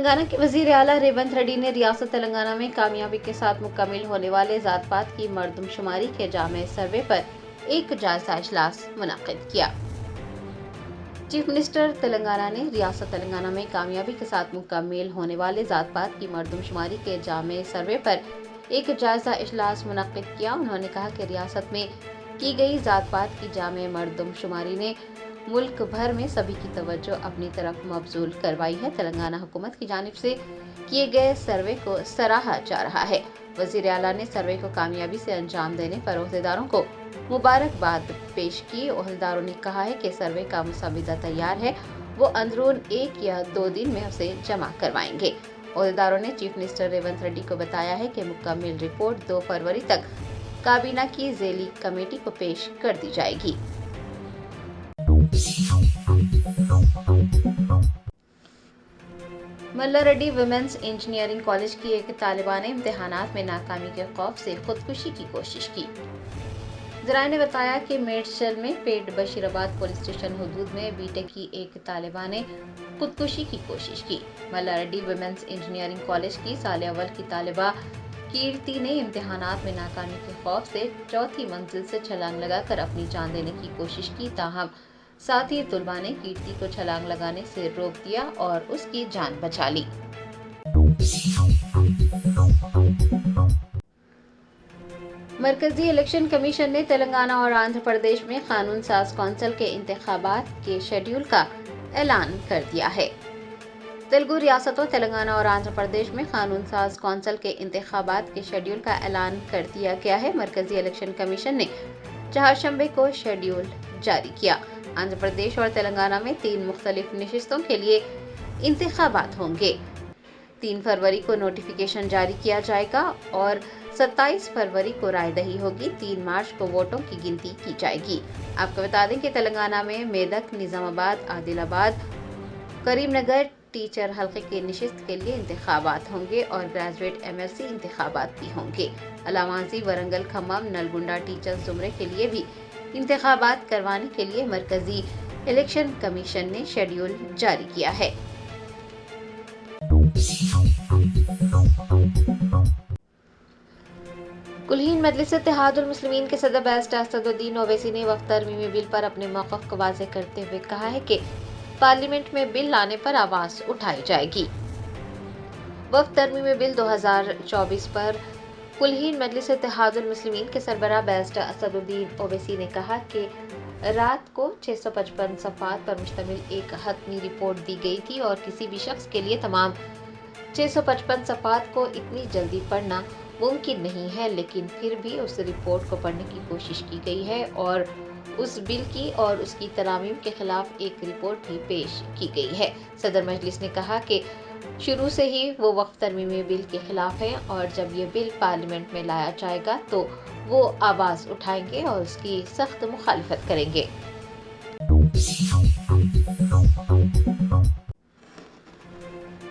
تلنگانہ کے وزیر اعلیٰ ریونت ریڈی نے ریاست تلنگانہ میں کامیابی کے ساتھ مکمل ہونے والے ذات پات کی مردم شماری کے جامع سروے پر ایک جائزہ اجلاس منعقد کیا۔ چیف منسٹر تلنگانہ نے ریاست تلنگانہ میں کامیابی کے ساتھ مکمل ہونے والے ذات پات کی مردم شماری کے جامع سروے پر ایک جائزہ اجلاس منعقد کیا۔ انہوں نے کہا کہ ریاست میں کی گئی ذات پات کی جامع مردم شماری نے ملک بھر میں سبھی کی توجہ اپنی طرف مبذول کروائی ہے۔ تلنگانہ حکومت کی جانب سے کیے گئے سروے کو سراہا جا رہا ہے۔ وزیر اعلیٰ نے سروے کو کامیابی سے انجام دینے پر عہدیداروں کو مبارکباد پیش کی۔ عہدیداروں نے کہا ہے کہ سروے کا مسودہ تیار ہے، وہ اندرون 1 یا 2 دن میں اسے جمع کروائیں گے۔ عہدیداروں نے چیف منسٹر ریونت ریڈی کو بتایا ہے کہ مکمل رپورٹ 2 فروری تک کابینہ کی ذیلی کمیٹی کو پیش کر دی جائے گی۔ ملا ریڈی ویمنس انجینئرنگ کالج کی ایک طالبہ نے امتحانات میں ناکامی کے خوف سے خودکشی کی کوشش کی۔ ذرائع نے بتایا کہ میڈچل میں پیٹ بشیر آباد پولیس اسٹیشن حدود میں بی ٹیک کی ایک طالبہ نے خودکشی کی کوشش کی۔ ملا ریڈی ویمنس انجینئرنگ کالج کی سال اول کی طالبہ کیرتی نے امتحانات میں ناکامی کے خوف سے 4تھی منزل سے چھلانگ لگا کر اپنی جان دینے کی کوشش کی، تاہم ساتھی طلباء نے کیرتی کو چھلانگ لگانے سے روک دیا اور اس کی جان بچا لی۔ مرکزی الیکشن کمیشن نے تلنگانہ اور آندھرا پردیش میں قانون ساز کونسل کے انتخابات کے شیڈول کا اعلان کر دیا ہے۔ تلگو ریاستوں تلنگانہ اور آندھرا پردیش میں قانون ساز کونسل کے انتخابات کے شیڈول کا اعلان کر دیا گیا ہے۔ مرکزی الیکشن کمیشن نے چہارشنبے کو شیڈول جاری کیا۔ آندھرا پردیش اور تلنگانہ میں 3 مختلف نشستوں کے لیے انتخابات ہوں گے۔ 3 فروری کو نوٹیفیکیشن جاری کیا جائے گا اور 27 فروری کو رائے دہی ہوگی۔ 3 مارچ کو ووٹوں کی گنتی کی جائے گی۔ آپ کو بتا دیں کہ تلنگانہ میں میدک، نظام آباد، عادل آباد، کریم نگر ٹیچر حلقے کی نشست کے لیے انتخابات ہوں گے اور گریجویٹ MLC انتخابات بھی ہوں گے۔ علامازی، ورنگل، کھمم، نلگنڈا ٹیچر زمرے کے لیے بھی انتخابات کروانے کے لیے مرکزی الیکشن کمیشن نے شیڈول جاری کیا ہے۔ کلہین مجلس اتحاد المسلمین کے صدر بیرسٹر اسد الدین اویسی نے وقف ترمیمی بل پر اپنے موقف کو واضح کرتے ہوئے کہا ہے کہ پارلیمنٹ میں بل لانے پر آواز اٹھائی جائے گی۔ وقف ترمیمی بل 2024 پر کلہین مجلس اتحاد المسلمین کے سربراہ بیرسٹر اسد الدین اویسی نے کہا کہ رات کو 655 صفحات پر مشتمل ایک حتمی رپورٹ دی گئی تھی اور کسی بھی شخص کے لیے تمام 655 صفحات کو اتنی جلدی پڑھنا ممکن نہیں ہے، لیکن پھر بھی اس رپورٹ کو پڑھنے کی کوشش کی گئی ہے اور اس بل کی اور اس کی ترامیم کے خلاف ایک رپورٹ بھی پیش کی گئی ہے۔ صدر مجلس نے کہا کہ شروع سے ہی وہ وقف ترمیمی بل کے خلاف ہیں اور جب یہ بل پارلیمنٹ میں لایا جائے گا تو وہ آواز اٹھائیں گے اور اس کی سخت مخالفت کریں گے۔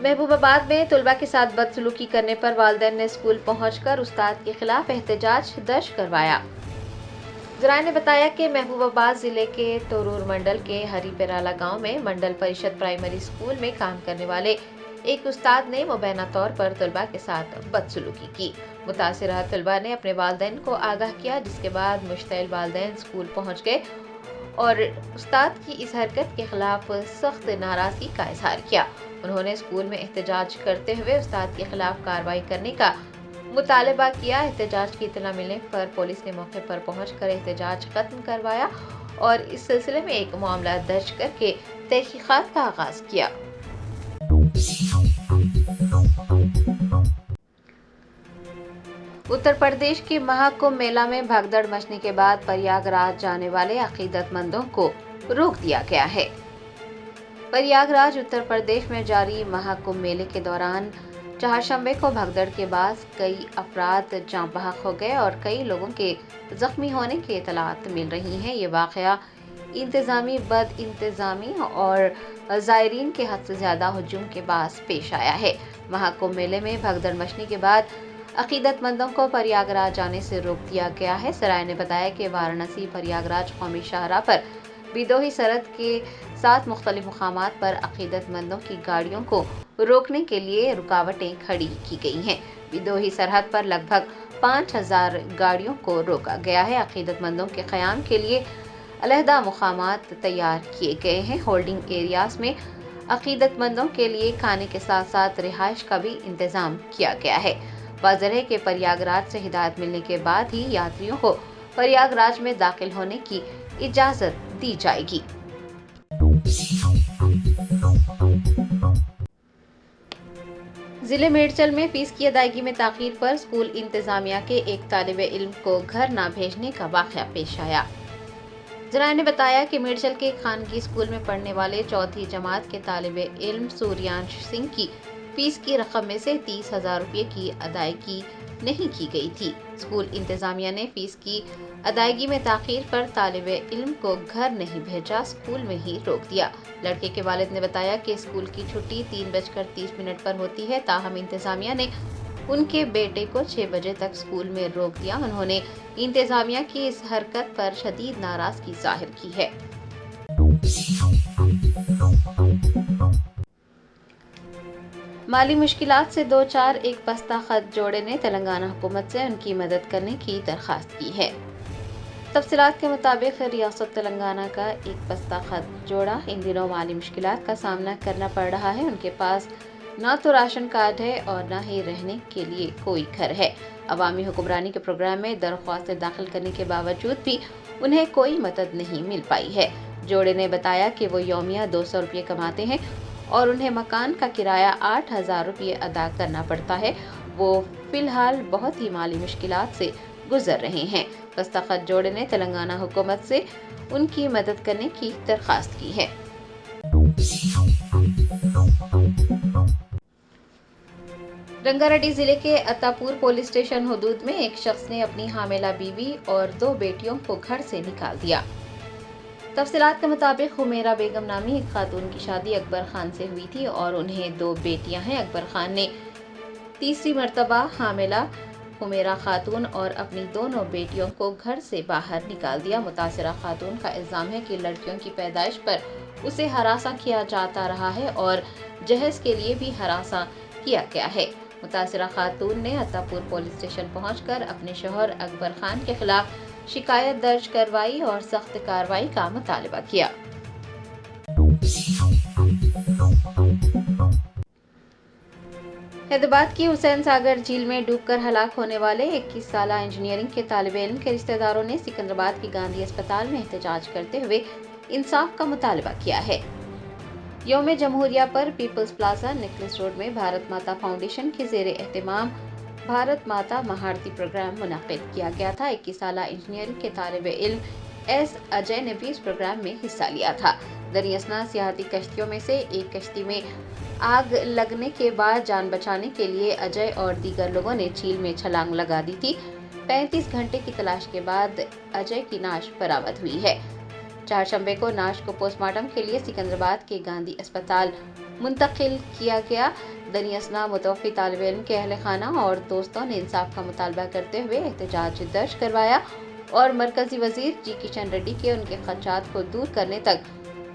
محبوب آباد میں طلباء کے ساتھ بدسلوکی کرنے پر والدین نے اسکول پہنچ کر استاد کے خلاف احتجاج درج کروایا۔ ذرائع نے بتایا کہ محبوب آباد ضلع کے تورور منڈل کے ہری پیرالا گاؤں میں منڈل پریشد پرائمری اسکول میں کام کرنے والے ایک استاد نے مبینہ طور پر طلباء کے ساتھ بدسلوکی کی۔ متاثرہ طلباء نے اپنے والدین کو آگاہ کیا، جس کے بعد مشتعل والدین اسکول پہنچ گئے اور استاد کی اس حرکت کے خلاف سخت ناراضگی کا اظہار کیا۔ انہوں نے اسکول میں احتجاج کرتے ہوئے استاد کے خلاف کارروائی کرنے کا مطالبہ کیا۔ احتجاج کی اطلاع ملنے پر پولیس نے موقع پر پہنچ کر احتجاج ختم کروایا اور اس سلسلے میں ایک معاملہ درج کر کے تحقیقات کا آغاز کیا۔ اتر پردیش کے مہا کمبھ میلہ میں بھگدڑ مچنے کے بعد پریاگ راج جانے والے عقیدت مندوں کو روک دیا گیا ہے۔ پریاگ راج اتر پردیش میں جاری مہا کمبھ میلے کے دوران چہارشنبے کو بھگدڑ کے بعد کئی افراد جاں بحق ہو گئے اور کئی لوگوں کے زخمی ہونے کی اطلاعات مل رہی ہیں۔ یہ واقعہ انتظامی بد انتظامی اور زائرین کے حد سے زیادہ ہجوم کے باعث پیش آیا ہے۔ مہا کمبھ میلے میں بھگدڑ مچنے کے بعد عقیدت مندوں کو پریاگ راج جانے سے روک دیا گیا ہے۔ ذرائع نے بتایا کہ وارانسی پریاگ راج قومی شاہراہ پر بیدوہی سرحد کے 7 مختلف مقامات پر عقیدت مندوں کی گاڑیوں کو روکنے کے لیے رکاوٹیں کھڑی کی گئی ہیں۔ بیدوہی سرحد پر لگ بھگ 5000 گاڑیوں کو روکا گیا ہے۔ عقیدت مندوں کے قیام کے لیے علیحدہ مقامات تیار کیے گئے ہیں۔ ہولڈنگ ایریاز میں عقیدت مندوں کے لیے کھانے کے ساتھ ساتھ رہائش کا بھی انتظام کیا گیا ہے۔ واضح ہے کہ پریاگ راج سے ہدایت ملنے کے بعد ہی یاتریوں کو پریاگ راج میں داخل ہونے کی اجازت دی جائے گی۔ ضلع میڈچل میں فیس کی ادائیگی میں تاخیر پر اسکول انتظامیہ کے ایک طالب علم کو گھر نہ بھیجنے کا واقعہ پیش آیا۔ ذرائع نے بتایا کہ میڈچل کے خانگی اسکول میں پڑھنے والے 4ویں جماعت کے طالب علم سوریانش سنگھ کی فیس کی رقم میں سے 30,000 روپے کی ادائیگی نہیں کی گئی تھی۔ اسکول انتظامیہ نے فیس کی ادائیگی میں تاخیر پر طالب علم کو گھر نہیں بھیجا، اسکول میں ہی روک دیا۔ لڑکے کے والد نے بتایا کہ اسکول کی چھٹی 3:30 پر ہوتی ہے، تاہم انتظامیہ نے ان کے بیٹے کو 6 بجے تک اسکول میں روک دیا۔ انہوں نے انتظامیہ کی اس حرکت پر شدید ناراضگی ظاہر کی ہے۔ مالی مشکلات سے دوچار ایک پستہ خط جوڑے نے تلنگانہ حکومت سے ان کی مدد کرنے کی درخواست کی ہے۔ تفصیلات کے مطابق ریاست تلنگانہ کا ایک پستہ خط جوڑا ان دنوں مالی مشکلات کا سامنا کرنا پڑ رہا ہے۔ ان کے پاس نہ تو راشن کارڈ ہے اور نہ ہی رہنے کے لیے کوئی گھر ہے۔ عوامی حکمرانی کے پروگرام میں درخواستیں داخل کرنے کے باوجود بھی انہیں کوئی مدد نہیں مل پائی ہے۔ جوڑے نے بتایا کہ وہ یومیہ 200 روپے کماتے ہیں اور انہیں مکان کا کرایہ 8,000 روپے ادا کرنا پڑتا ہے۔ وہ فی الحال بہت ہی مالی مشکلات سے گزر رہے ہیں۔ پستہ خط جوڑے نے تلنگانہ حکومت سے ان کی مدد کرنے کی درخواست کی ہے۔ رنگا ریڈی ضلع کے اتاپور پولیس اسٹیشن حدود میں ایک شخص نے اپنی حاملہ بیوی اور 2 بیٹیوں کو گھر سے نکال دیا۔ تفصیلات کے مطابق حمیرہ بیگم نامی ایک خاتون کی شادی اکبر خان سے ہوئی تھی اور انہیں 2 بیٹیاں ہیں۔ اکبر خان نے تیسری مرتبہ حاملہ حمیرہ خاتون اور اپنی دونوں بیٹیوں کو گھر سے باہر نکال دیا۔ متاثرہ خاتون کا الزام ہے کہ لڑکیوں کی پیدائش پر اسے ہراساں کیا جاتا رہا ہے اور جہیز کے لیے بھی ہراساں کیا گیا ہے۔ متاثرہ خاتون نے اتاپور پولیس اسٹیشن پہنچ کر اپنے شوہر اکبر خان کے خلاف شکایت درج کروائی اور سخت کارروائی کا مطالبہ کیا۔ حیدرآباد کی حسین ساگر جھیل میں ڈوب کر ہلاک ہونے والے 21 سالہ انجینئرنگ کے طالب علم کے رشتہ داروں نے سکندرآباد کی گاندھی اسپتال میں احتجاج کرتے ہوئے انصاف کا مطالبہ کیا ہے۔ یوم جمہوریہ پر پیپلز پلازا نیکلس روڈ میں بھارت ماتا فاؤنڈیشن کے زیر اہتمام بھارت ماتا مہارتی پروگرام منعقد کیا گیا تھا۔ 21 سالہ انجینئرنگ کے طالب علم ایس اجے نے بھی اس پروگرام میں حصہ لیا تھا۔ دریں اثنا سیاحتی کشتیوں میں سے ایک کشتی میں آگ لگنے کے بعد جان بچانے کے لیے اجے اور دیگر لوگوں نے جھیل میں چھلانگ لگا دی تھی۔ 35 گھنٹے کی تلاش کے بعد اجے کی نعش برآمد ہوئی ہے۔ چہارشنبے کو نعش کو پوسٹ مارٹم کے لیے سکندرآباد کے گاندھی اسپتال منتقل کیا گیا۔ دریں اثنا متوفی طالب علم کے اہل خانہ اور دوستوں نے انصاف کا مطالبہ کرتے ہوئے احتجاج درج کروایا اور مرکزی وزیر جی کشن ریڈی کے ان کے خدشات کو دور کرنے تک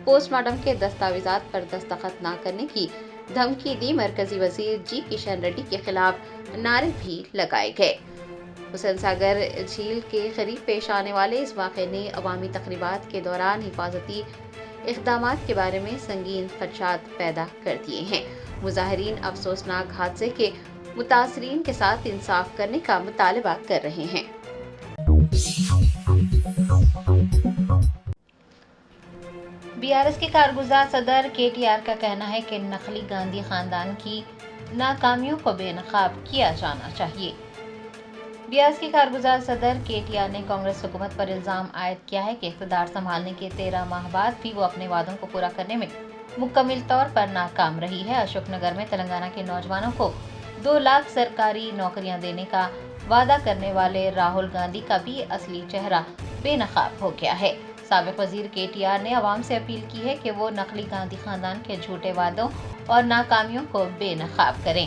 پوسٹ مارٹم کے دستاویزات پر دستخط نہ کرنے کی دھمکی دی۔ مرکزی وزیر جی کشن ریڈی کے خلاف نعرے بھی لگائے گئے۔ حسین ساگر جھیل کے قریب پیش آنے والے اس واقعے نے عوامی تقریبات کے دوران حفاظتی اقدامات کے بارے میں سنگین خدشات پیدا کر دیے ہیں۔ مظاہرین افسوسناک حادثے کے متاثرین کے ساتھ انصاف کرنے کا مطالبہ کر رہے ہیں۔ BRS کے کارگزار صدر KTR کا کہنا ہے کہ نقلی گاندھی خاندان کی ناکامیوں کو بے نقاب کیا جانا چاہیے۔ BRS کے کارگزار صدر KTR نے کانگریس حکومت پر الزام عائد کیا ہے کہ اقتدار سنبھالنے کے 13 ماہ بعد بھی وہ اپنے وعدوں کو پورا کرنے میں مکمل طور پر ناکام رہی ہے۔ اشوک نگر میں تلنگانہ کے نوجوانوں کو 2 لاکھ سرکاری نوکریاں دینے کا وعدہ کرنے والے راہل گاندھی کا بھی اصلی چہرہ بے نقاب ہو گیا ہے۔ سابق وزیر KTR نے عوام سے اپیل کی ہے کہ وہ نقلی گاندھی خاندان کے جھوٹے وعدوں اور ناکامیوں کو بے نقاب کریں۔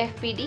FPD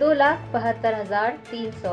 2,72,300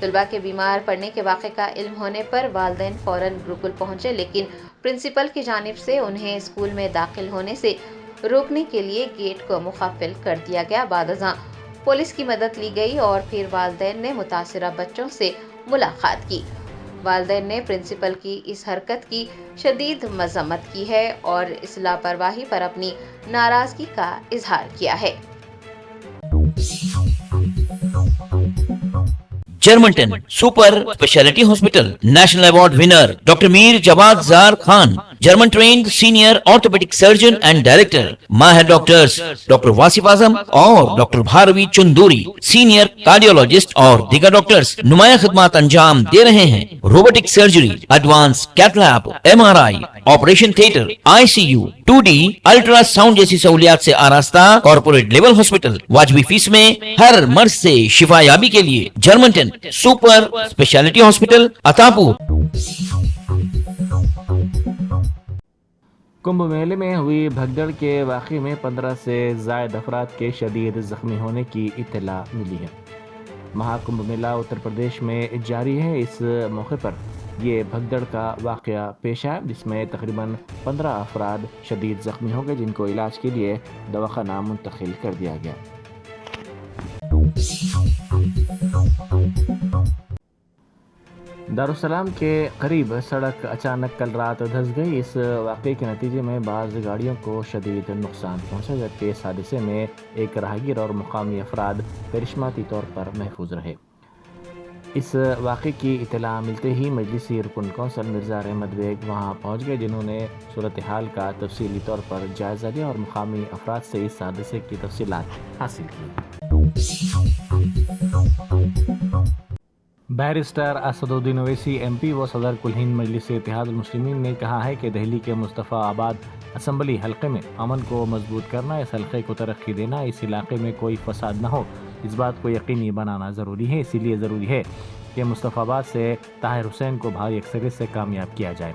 طلباء کے بیمار پڑنے کے واقعے کا علم ہونے پر والدین فوراً گروکل پہنچے، لیکن پرنسپل کی جانب سے انہیں اسکول میں داخل ہونے سے روکنے کے لیے گیٹ کو مقفل کر دیا گیا۔ بعد ازاں پولیس کی مدد لی گئی اور پھر والدین نے متاثرہ بچوں سے ملاقات کی۔ والدین نے پرنسپل کی اس حرکت کی شدید مذمت کی ہے اور اس لاپرواہی پر اپنی ناراضگی کا اظہار کیا ہے۔ Germanten super speciality hospital national award winner doctor Mir Jawad Zar Khan, German trained senior orthopaedic surgeon and director, ماہر ڈاکٹرز ڈاکٹر واصف اعظم اور doctor Bharavi Chanduri, senior cardiologist اور دیگر ڈاکٹرز نمایاں خدمات انجام دے رہے ہیں۔ Robotic surgery, advance cath lab, MRI، operation theatre, ICU، 2D ultrasound جیسی سہولیات سے آراستہ کارپوریٹ لیول ہاسپٹل، واجبی فیس میں ہر مرض سے شفا یابی کے لیے جرمنٹن super speciality hospital Attapur. Kumbh میلے میں ہوئی بھگدڑ کے واقعے میں 15 سے زائد افراد کے شدید زخمی ہونے کی اطلاع ملی ہے۔ مہا کمبھ میلہ اتر پردیش میں جاری ہے۔ اس موقع پر یہ بھگدڑ کا واقعہ پیش آیا جس میں تقریباً 15 افراد شدید زخمی ہو گئے، جن کو علاج کے لیے دواخانہ منتقل کر دیا گیا۔ دارالسلام کے قریب سڑک اچانک کل رات دھنس گئی۔ اس واقعے کے نتیجے میں بعض گاڑیوں کو شدید نقصان پہنچا، جبکہ اس حادثے میں ایک راہگیر اور مقامی افراد کرشماتی طور پر محفوظ رہے۔ اس واقعے کی اطلاع ملتے ہی مجلسی رکن کونسل مرزا احمد بیگ وہاں پہنچ گئے، جنہوں نے صورتحال کا تفصیلی طور پر جائزہ لیا اور مقامی افراد سے اس حادثے کی تفصیلات حاصل کی۔ بیرسٹر اسد الدین اویسی MP و صدر کل ہند مجلس اتحاد المسلمین نے کہا ہے کہ دہلی کے مصطفیٰ آباد اسمبلی حلقے میں امن کو مضبوط کرنا، اس حلقے کو ترقی دینا، اس علاقے میں کوئی فساد نہ ہو، اس بات کو یقینی بنانا ضروری ہے۔ اسی لیے ضروری ہے کہ مصطفیٰ آباد سے طاہر حسین کو بھاری اکثریت سے کامیاب کیا جائے۔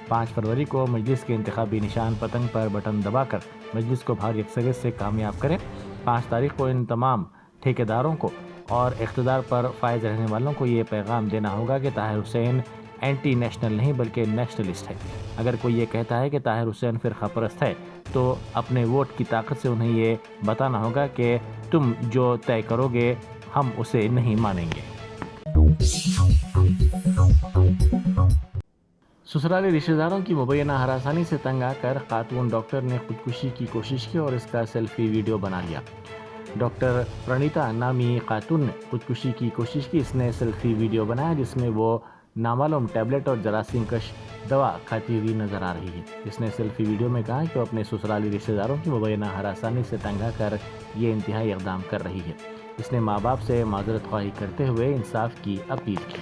5 فروری کو مجلس کے انتخابی نشان پتنگ پر بٹن دبا کر مجلس کو بھاری اکثریت سے کامیاب کریں۔ 5 تاریخ کو ان تمام ٹھیکیداروں کو اور اقتدار پر فائز رہنے والوں کو یہ پیغام دینا ہوگا کہ طاہر حسین اینٹی نیشنل نہیں بلکہ نیشنلسٹ ہے۔ اگر کوئی یہ کہتا ہے کہ طاہر حسین فرقہ پرست ہے تو اپنے ووٹ کی طاقت سے انہیں یہ بتانا ہوگا کہ تم جو طے کرو گے ہم اسے نہیں مانیں گے۔ سسرالی رشتہ داروں کی مبینہ ہراسانی سے تنگ آ کر خاتون ڈاکٹر نے خودکشی کی کوشش کی اور اس کا سیلفی ویڈیو بنا لیا۔ ڈاکٹر پرنیتا نامی خاتون نے خودکشی کی کوشش کی۔ اس نے سیلفی ویڈیو بنایا جس میں وہ نامعلوم ٹیبلٹ اور جراثیم کش دوا کھاتی ہوئی نظر آ رہی ہے۔ اس نے سیلفی ویڈیو میں کہا کہ وہ اپنے سسرالی رشتہ داروں کی مبینہ ہراسانی سے تنگ آ کر یہ انتہائی اقدام کر رہی ہے۔ اس نے ماں باپ سے معذرت خواہی کرتے ہوئے انصاف کی اپیل کی۔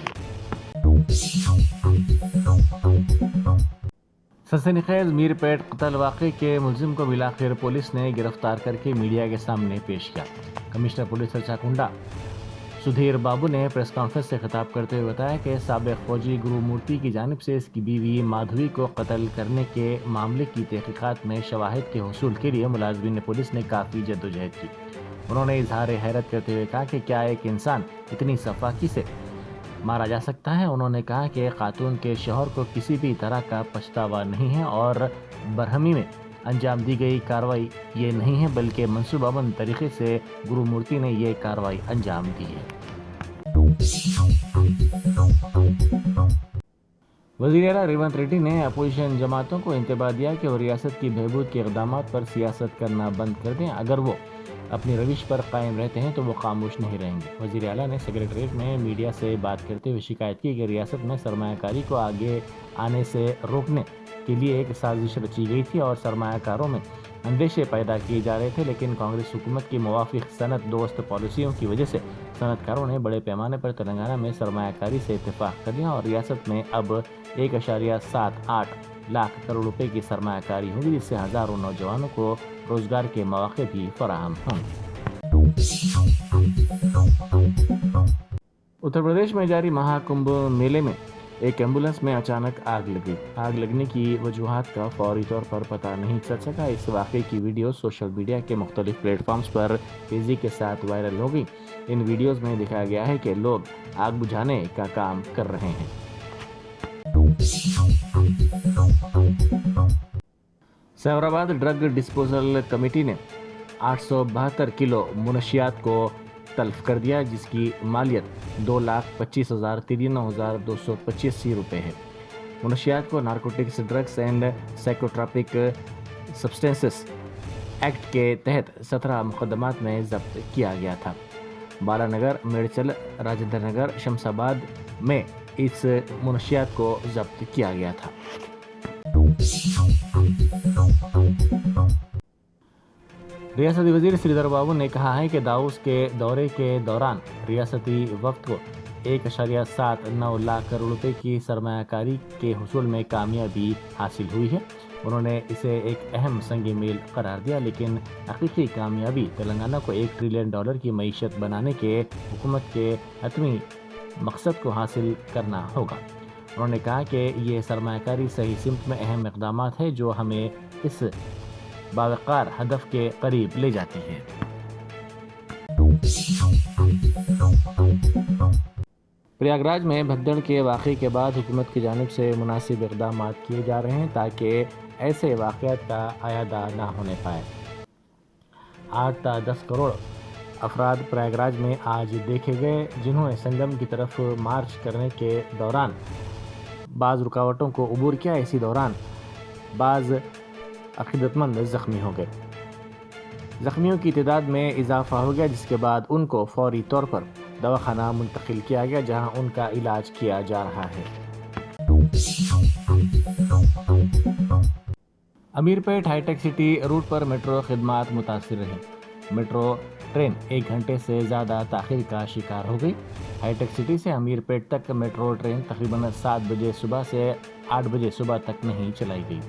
سنسنی خیز میر پیٹ قتل واقعے کے ملزم کو بالآخر پولیس نے گرفتار کر کے میڈیا کے سامنے پیش کیا۔ کمشنر پولیس سرچاکنڈا سدھیر بابو نے پریس کانفرنس سے خطاب کرتے ہوئے بتایا کہ سابق فوجی گرو مورتی کی جانب سے اس کی بیوی مادھوی کو قتل کرنے کے معاملے کی تحقیقات میں شواہد کے حصول کے لیے ملازمین پولیس نے کافی جدوجہد کی۔ انہوں نے اظہار حیرت کرتے ہوئے کہا کہ کیا ایک انسان اتنی سفاکی سے مارا جا سکتا ہے۔ انہوں نے کہا کہ خاتون کے شوہر کو کسی بھی طرح کا پچھتاوا نہیں ہے اور برہمی میں انجام دی گئی کارروائی یہ نہیں ہے بلکہ منصوبہ بند طریقے سے گرو مورتی نے یہ کارروائی انجام دی ہے۔ وزیر اعلیٰ ریونت ریڈی نے اپوزیشن جماعتوں کو انتباہ دیا کہ وہ ریاست کی بہبود کے اقدامات پر سیاست کرنا بند کر دیں۔ اگر وہ اپنی روش پر قائم رہتے ہیں تو وہ خاموش نہیں رہیں گے۔ وزیر اعلیٰ نے سیکریٹریٹ میں میڈیا سے بات کرتے ہوئے شکایت کی کہ ریاست میں سرمایہ کاری کو آگے آنے سے روکنے کے لیے ایک سازش رچی گئی تھی اور سرمایہ کاروں میں اندیشے پیدا کیے جا رہے تھے، لیکن کانگریس حکومت کی موافق صنعت دوست پالیسیوں کی وجہ سے صنعت کاروں نے بڑے پیمانے پر تلنگانہ میں سرمایہ کاری سے اتفاق کر لیا اور ریاست میں اب 1.78 لاکھ کروڑ روپے کی سرمایہ کاری ہوگی، جس سے ہزاروں نوجوانوں کو روزگار کے مواقع بھی فراہم ہوں گے۔ اتر پردیش میں جاری مہا کمبھ میلے میں ایک ایمبولینس میں اچانک آگ لگی۔ آگ لگنے کی وجوہات کا فوری طور پر پتہ نہیں چل سکا۔ اس واقعے کی ویڈیو سوشل میڈیا کے مختلف پلیٹ فارمز پر تیزی کے ساتھ وائرل ہو گئی۔ ان ویڈیوز میں دکھایا گیا ہے کہ لوگ آگ بجھانے کا کام کر رہے ہیں۔ سیورآباد ڈرگ ڈسپوزل کمیٹی نے 872 کلو منشیات کو تلف کر دیا، جس کی مالیت 2,25,093,285 روپے ہے۔ منشیات کو narcotics drugs and psychotropic substances act کے تحت 17 مقدمات میں ضبط کیا گیا تھا۔ بالا نگر، میڑچل، راجندر نگر، شمس آباد میں اس منشیات کو ضبط کیا گیا تھا۔ ریاستی وزیر سری دھر بابو نے کہا ہے کہ داؤس کے دورے کے دوران ریاستی وفد کو 1.79 لاکھ کروڑ روپے کی سرمایہ کاری کے حصول میں کامیابی حاصل ہوئی ہے۔ انہوں نے اسے ایک اہم سنگ میل قرار دیا، لیکن حقیقی کامیابی تلنگانہ کو $1 ٹریلین کی معیشت بنانے کے حکومت کے حتمی مقصد کو حاصل کرنا ہوگا۔ انہوں نے کہا کہ یہ سرمایہ کاری صحیح سمت میں اہم اقدامات ہے جو ہمیں اس باوقار ہدف کے قریب لے جاتی ہے۔ پریاگراج میں بھگدڑ کے واقعے کے بعد حکومت کی جانب سے مناسب اقدامات کیے جا رہے ہیں تاکہ ایسے واقعات کا اعادہ نہ ہونے پائے۔ 8 تا 10 کروڑ افراد پریاگراج میں آج دیکھے گئے، جنہوں نے سنگم کی طرف مارچ کرنے کے دوران بعض رکاوٹوں کو عبور کیا۔ اسی دوران بعض عقیدت مند زخمی ہو گئے۔ زخمیوں کی تعداد میں اضافہ ہو گیا، جس کے بعد ان کو فوری طور پر دواخانہ منتقل کیا گیا، جہاں ان کا علاج کیا جا رہا ہے۔ امیر پیٹ ہائی ٹیک سٹی روٹ پر میٹرو خدمات متاثر رہی۔ میٹرو ٹرین 1 گھنٹے سے زیادہ تاخیر کا شکار ہو گئی۔ ہائی ٹیک سٹی سے امیر پیٹ تک میٹرو ٹرین تقریباً 7 بجے صبح سے 8 بجے صبح تک نہیں چلائی گئی۔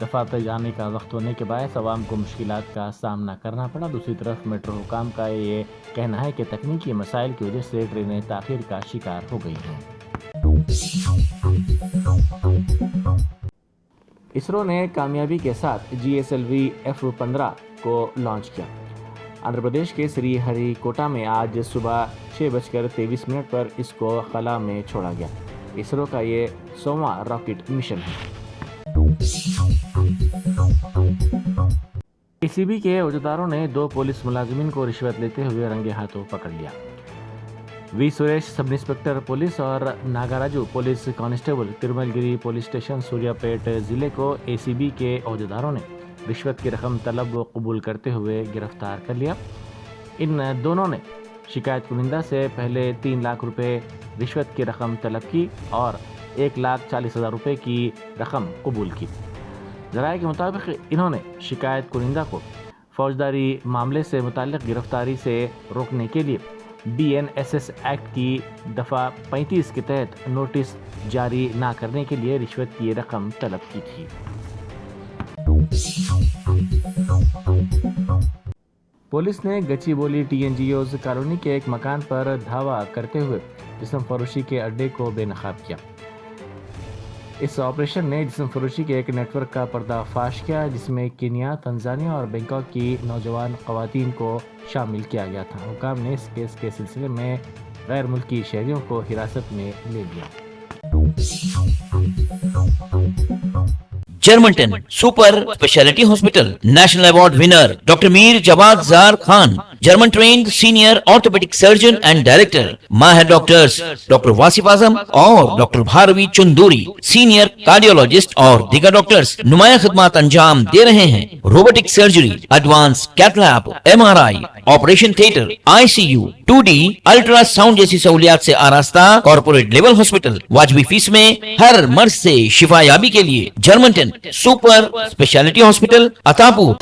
دفاتر جانے کا وقت ہونے کے باعث عوام کو مشکلات کا سامنا کرنا پڑا۔ دوسری طرف میٹرو حکام کا یہ کہنا ہے کہ تکنیکی مسائل کی وجہ سے ٹرینیں تاخیر کا شکار ہو گئی ہیں۔ اسرو نے کامیابی کے ساتھ GSLV F-15 کو لانچ کیا۔ آندھرا پردیش کے سری ہری کوٹا میں آج صبح 6:23 پر اس کو خلا میں چھوڑا گیا۔ اسرو کا یہ 100واں راکٹ مشن ہے۔ ACB کے عہدیداروں نے 2 پولیس ملازمین کو رشوت لیتے ہوئے رنگے ہاتھوں پکڑ لیا۔ وی سریش سب انسپکٹر پولیس اور ناگاراجو پولیس کانسٹیبل ترمل گری پولیس اسٹیشن سوریا پیٹ ضلع کو ACB کے عہدیداروں نے رشوت کی رقم طلب و قبول کرتے ہوئے گرفتار کر لیا۔ ان دونوں نے شکایت کنندہ سے پہلے 3 لاکھ روپے رشوت کی رقم طلب کی اور 1,40,000 روپے کی رقم قبول کی۔ ذرائع کے مطابق انہوں نے شکایت کنندہ کو فوجداری معاملے سے متعلق گرفتاری سے روکنے کے لیے BNSS ایکٹ کی دفعہ 35 کے تحت نوٹس جاری نہ کرنے کے لیے رشوت کی رقم طلب کی تھی۔ پولیس نے گچی بولی TNGOز کالونی کے ایک مکان پر دھاوا کرتے ہوئے جسم فروشی کے اڈے کو بے نقاب کیا۔ اس آپریشن نے جسم فروشی کے ایک نیٹ ورک کا پردہ فاش کیا، جس میں کینیا، تنزانیہ اور بینکاک کی نوجوان خواتین کو شامل کیا گیا تھا۔ حکام نے اس کیس کے سلسلے میں غیر ملکی شہریوں کو حراست میں لے لیا۔ Germanten super speciality hospital national award winner doctor Mir Jawad Zar Khan, German trained senior orthopaedic surgeon and director, ماہر ڈاکٹرز ڈاکٹر واصف اعظم اور doctor Bharavi Chanduri, senior cardiologist اور دیگر ڈاکٹرز نمایاں خدمات انجام دے رہے ہیں۔ Robotic surgery, advance cath lab, MRI، operation theatre, ICU، 2D ultrasound جیسی سہولیات سے آراستہ کارپوریٹ لیول ہاسپٹل، واجبی فیس میں ہر مرض سے شفا یابی کے لیے جرمنٹن سپر اسپیشلٹی ہاسپٹل، عطا پور۔